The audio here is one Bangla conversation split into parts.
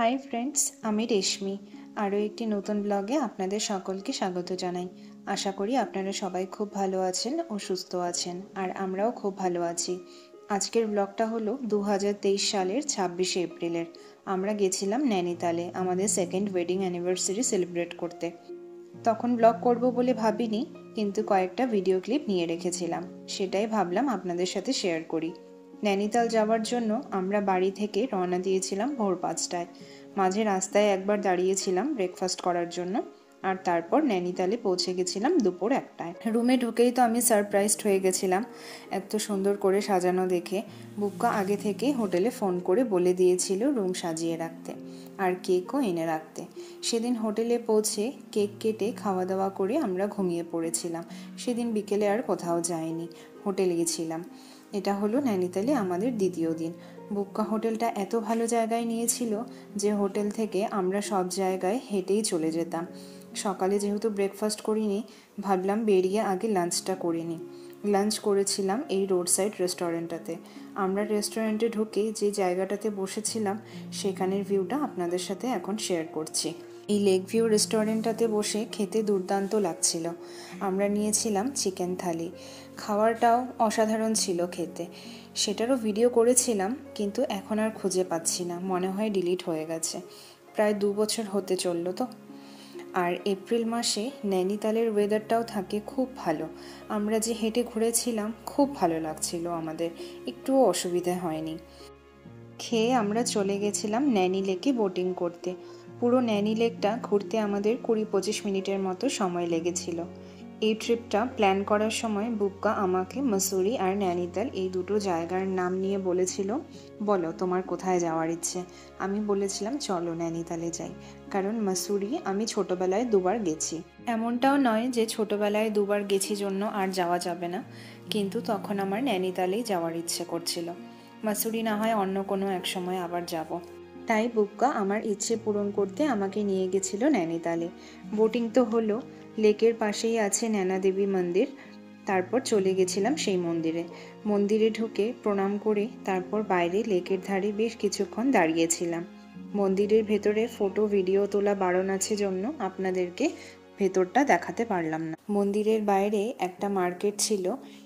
হাই ফ্রেন্ডস, আমি রেশমি। আরও একটি নতুন ব্লগে আপনাদের সকলকে স্বাগত জানাই। আশা করি আপনারা সবাই খুব ভালো আছেন ও সুস্থ আছেন, আর আমরাও খুব ভালো আছি। আজকের ব্লগটা হলো 2023 সালের 26শে এপ্রিলের। আমরা গেছিলাম নৈনিতালে আমাদের সেকেন্ড ওয়েডিং অ্যানিভার্সারি সেলিব্রেট করতে। তখন ব্লগ করব বলে ভাবিনি, কিন্তু কয়েকটা ভিডিও ক্লিপ নিয়ে রেখেছিলাম, সেটাই ভাবলাম আপনাদের সাথে শেয়ার করি। নৈনিতাল যাওয়ার জন্য আমরা বাড়ি থেকে রওনা দিয়েছিলাম ভোর 5টায়। মাঝে রাস্তায় একবার দাঁড়িয়েছিলাম ব্রেকফাস্ট করার জন্য, আর তারপর নৈনিতালে পৌঁছে গেছিলাম দুপুর 1টায়। রুমে ঢুকেই তো আমি সারপ্রাইজড হয়ে গেছিলাম এত সুন্দর করে সাজানো দেখে। বুক্কা আগে থেকে হোটেলে ফোন করে বলে দিয়েছিল রুম সাজিয়ে রাখতে আর কেকও এনে রাখতে। সেদিন হোটেলে পৌঁছে কেক কেটে খাওয়া দাওয়া করে আমরা ঘুমিয়ে পড়েছিলাম। সেদিন বিকেলে আর কোথাও যাইনি, হোটেলে গেছিলাম। এটা হলো নৈনিতালে আমাদের দ্বিতীয় দিন। বুক্কা হোটেলটা এত ভালো জায়গায় নিয়েছিল যে হোটেল থেকে আমরা সব জায়গায় হেঁটেই চলে যেতাম। সকালে যেহেতু ব্রেকফাস্ট করিনি, ভাবলাম বেরিয়ে আগে লাঞ্চটা করে নিই। লাঞ্চ করেছিলাম এই রোড সাইড রেস্টুরেন্টটাতে। আমরা রেস্টুরেন্টে ঢুকে যে জায়গাটাতে বসেছিলাম সেখানের ভিউটা আপনাদের সাথে এখন শেয়ার করছি। এই লেক ভিউ রেস্টুরেন্টটাতে বসে খেতে দুর্দান্ত লাগছিল। আমরা নিয়েছিলাম চিকেন থালি। খাবারটাও অসাধারণ ছিল খেতে। সেটারও ভিডিও করেছিলাম, কিন্তু এখন আর খুঁজে পাচ্ছি না, মনে হয় ডিলিট হয়ে গেছে। প্রায় 2 বছর হতে চললো তো। আর এপ্রিল মাসে নৈনিতালের ওয়েদারটাও থাকে খুব ভালো। আমরা যে হেঁটে ঘুরেছিলাম খুব ভালো লাগছিল আমাদের, একটুও অসুবিধে হয়নি। খেয়ে আমরা চলে গেছিলাম নৈনি লেকে বোটিং করতে। পুরো নৈনি লেকটা ঘুরতে আমাদের 20-25 মিনিটের মতো সময় লেগেছিল। এই ট্রিপটা প্ল্যান করার সময় বুক্কা আমাকে মসুরি আর নৈনিতাল এই দুটো জায়গার নাম নিয়ে বলেছিল, বলো তোমার কোথায় যাওয়ার ইচ্ছে। আমি বলেছিলাম চলো নৈনিতালে যাই, কারণ মসুরি আমি ছোটোবেলায় 2বার গেছি। এমনটাও নয় যে ছোটোবেলায় 2বার গেছি জন্য আর যাওয়া যাবে না, কিন্তু তখন আমার নৈনিতালেই যাওয়ার ইচ্ছে করছিল। মসুরি না হয় অন্য কোনো এক সময় আবার যাব। তাই বুক্কা আমার ইচ্ছে পূরণ করতে আমাকে নিয়ে গেছিল নৈনিতালে। বোটিং তো হলো, লেকের পাশেই আছে নৈনা দেবী মন্দির। তারপর চলে গেছিলাম সেই মন্দিরে। মন্দিরে ঢুকে প্রণাম করে তারপর বাইরে লেকের ধারে বেশ কিছুক্ষণ দাঁড়িয়েছিলাম। মন্দিরের ভেতরে ফটো ভিডিও তোলা বারণ আছে জন্য আপনাদেরকে ভেতরটা দেখাতে পারলাম না। মন্দিরের বাইরে একটা মার্কেট ছিল,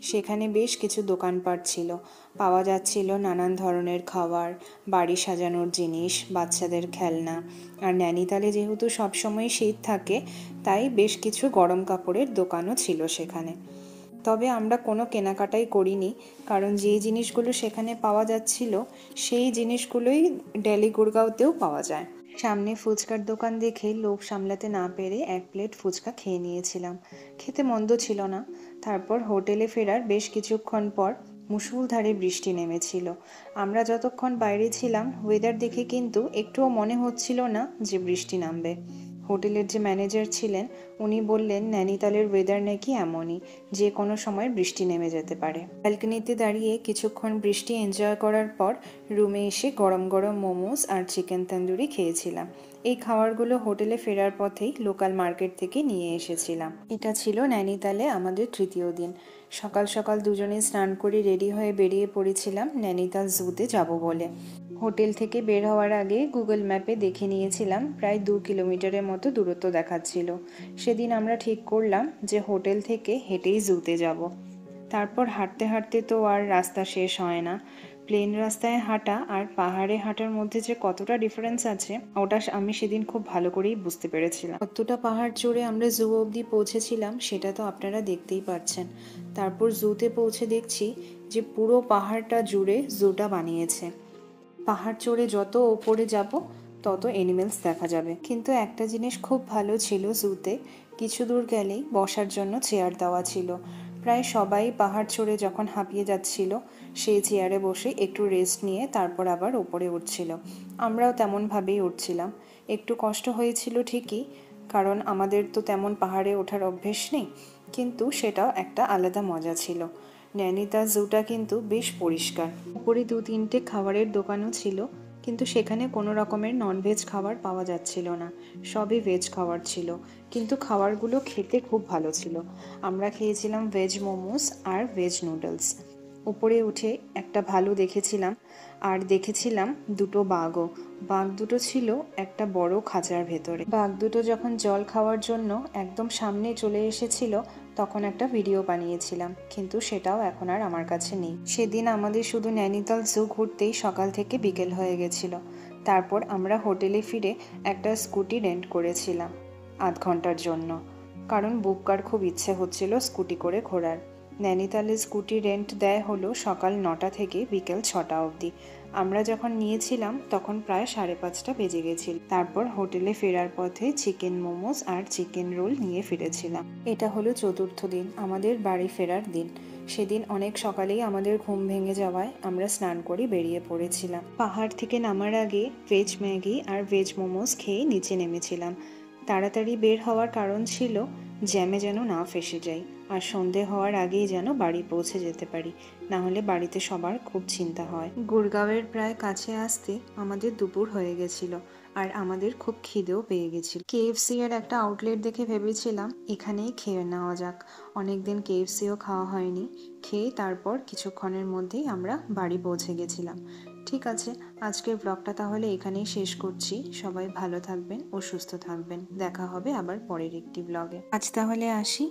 সেখানে বেশ কিছু দোকানপাট ছিল। পাওয়া যাচ্ছিল নানান ধরনের খাবার, বাড়ি সাজানোর জিনিস, বাচ্চাদের খেলনা। আর নৈনিতালে যেহেতু সবসময় শীত থাকে, তাই বেশ কিছু গরম কাপড়ের দোকানও ছিল সেখানে। তবে আমরা কোনো কেনাকাটাই করিনি, কারণ যেই জিনিসগুলো সেখানে পাওয়া যাচ্ছিল সেই জিনিসগুলোই দিল্লি গুড়গাঁওতেও পাওয়া যায়। সামনে ফুচকার দোকান দেখে লোভ সামলাতে না পেরে 1 প্লেট ফুচকা খেয়ে নিয়েছিলাম। খেতে মন্দ ছিল না। তারপর হোটেলে ফেরার বেশ কিছুক্ষণ পর মুষলধারে বৃষ্টি নেমেছিল। আমরা যতক্ষণ বাইরে ছিলাম ওয়েদার দেখে কিন্তু একটুও মনে হচ্ছিল না যে বৃষ্টি নামবে। হোটেলের যে ম্যানেজার ছিলেন উনি বললেন নৈনিতালের ওয়েদার নাকি এমনই, যে কোনো সময় বৃষ্টি নেমে যেতে পারে। ব্যালকনিতে দাঁড়িয়ে কিছুক্ষণ বৃষ্টি এনজয় করার পর রুমে এসে গরম গরম মোমোস আর চিকেন তন্দুরি খেয়েছিলাম। এই খাবারগুলো হোটেলে ফেরার পথেই লোকাল মার্কেট থেকে নিয়ে এসেছিলাম। এটা ছিল নৈনিতালে আমাদের তৃতীয় দিন। সকাল সকাল দুজনে স্নান করে রেডি হয়ে বেরিয়ে পড়েছিলাম নৈনিতাল জুতে যাব বলে। হোটেল থেকে বের হওয়ার আগে গুগল ম্যাপে দেখে নিয়েছিলাম প্রায় 2 কিলোমিটারের মতো দূরত্ব দেখাচ্ছিল। সেদিন আমরা ঠিক করলাম যে হোটেল থেকে হেঁটেই জুতে যাব। তারপর হাঁটতে হাঁটতে তো আর রাস্তা শেষ হয় না। প্লেন রাস্তায় হাঁটা আর পাহাড়ে হাঁটার মধ্যে যে কতটা ডিফারেন্স আছে ওটা আমি সেদিন খুব ভালো করেই বুঝতে পেরেছিলাম। কতটা পাহাড় চড়ে আমরা জু অবধি পৌঁছেছিলাম সেটা তো আপনারা দেখতেই পাচ্ছেন। তারপর জুতে পৌঁছে দেখছি যে পুরো পাহাড়টা জুড়ে জুটা বানিয়েছে। পাহাড় চড়ে যত ওপরে যাব তত অ্যানিমেলস দেখা যাবে। কিন্তু একটা জিনিস খুব ভালো ছিল জুতে, কিছু দূর গেলেই বসার জন্য চেয়ার দেওয়া ছিল। প্রায় সবাই পাহাড় চড়ে যখন হাঁপিয়ে যাচ্ছিল সেই চেয়ারে বসে একটু রেস্ট নিয়ে তারপর আবার ওপরে উঠছিল। আমরাও তেমনভাবেই উঠছিলাম। একটু কষ্ট হয়েছিল ঠিকই, কারণ আমাদের তো তেমন পাহাড়ে ওঠার অভ্যেস নেই, কিন্তু সেটাও একটা আলাদা মজা ছিল। নৈনিতাল জুটা কিন্তু বেশ পরিষ্কার। উপরে 2-3টে খাবারের দোকানও ছিল, কিন্তু সেখানে কোনো রকমের ননভেজ খাবার পাওয়া যাচ্ছিল না, সবই ভেজ খাবার ছিল। কিন্তু খাবারগুলো খেতে খুব ভালো ছিল। আমরা খেয়েছিলাম ভেজ মোমোস আর ভেজ নুডলস। উপরে উঠে একটা ভালু দেখেছিলাম, আর দেখেছিলাম দুটো বাঘও। বাঘ দুটো ছিল একটা বড় খাঁচার ভেতরে। বাঘ দুটো যখন জল খাওয়ার জন্য একদম সামনে চলে এসেছিল, তখন একটা ভিডিও বানিয়েছিলাম, কিন্তু সেটাও এখন আর আমার কাছে নেই। সেদিন আমাদের শুধু নৈনিতাল জু ঘুরতেই সকাল থেকে বিকেল হয়ে গেছিল। তারপর আমরা হোটেলে ফিরে একটা স্কুটি রেন্ট করেছিলাম 8 ঘন্টার জন্য, কারণ বুককার খুব ইচ্ছে হচ্ছিল স্কুটি করে ঘোরার। নৈনিতালে স্কুটি রেন্ট দেয় হলো সকাল 9টা থেকে বিকেল 6টা অবধি। আমরা যখন নিয়েছিলাম তখন প্রায় 5:30 বেজে গেছিল। তারপর হোটেলে ফেরার পথে চিকেন মোমোস আর চিকেন রোল নিয়ে ফিরেছিলাম। এটা হলো চতুর্থ দিন, আমাদের বাড়ি ফেরার দিন। সেদিন অনেক সকালেই আমাদের ঘুম ভেঙে যাওয়ায় আমরা স্নান করে বেরিয়ে পড়েছিলাম। পাহাড় থেকে নামার আগে ভেজ ম্যাগি আর ভেজ মোমোস খেয়ে নিচে নেমেছিলাম। তাড়াতাড়ি বের হওয়ার কারণ ছিল জ্যামে যেন না ফেঁসে যাই, আর সন্ধে হওয়ার আগেই যেন বাড়ি পৌঁছে যেতে পারি, না হলে বাড়িতে সবার খুব চিন্তা হয়। গুরগাঁওয়ের প্রায় কাছে আসতে আমাদের দুপুর হয়ে গেছিল, আর আমাদের খুব খিদেও পেয়ে গেছিল। কেএফসি এর একটা আউটলেট দেখে ভেবেছিলাম এখানেই খেয়ে নেওয়া যাক। অনেকদিন কেএফসিও খাওয়া হয়নি। খেয়ে তারপর কিছুক্ষণের মধ্যেই আমরা বাড়ি পৌঁছে গেছিলাম। ঠিক আছে, আজকের ব্লগটা তাহলে এখানেই শেষ করছি। সবাই ভালো থাকবেন ও সুস্থ থাকবেন। দেখা হবে আবার পরের একটি ব্লগে। আজ তাহলে আসি।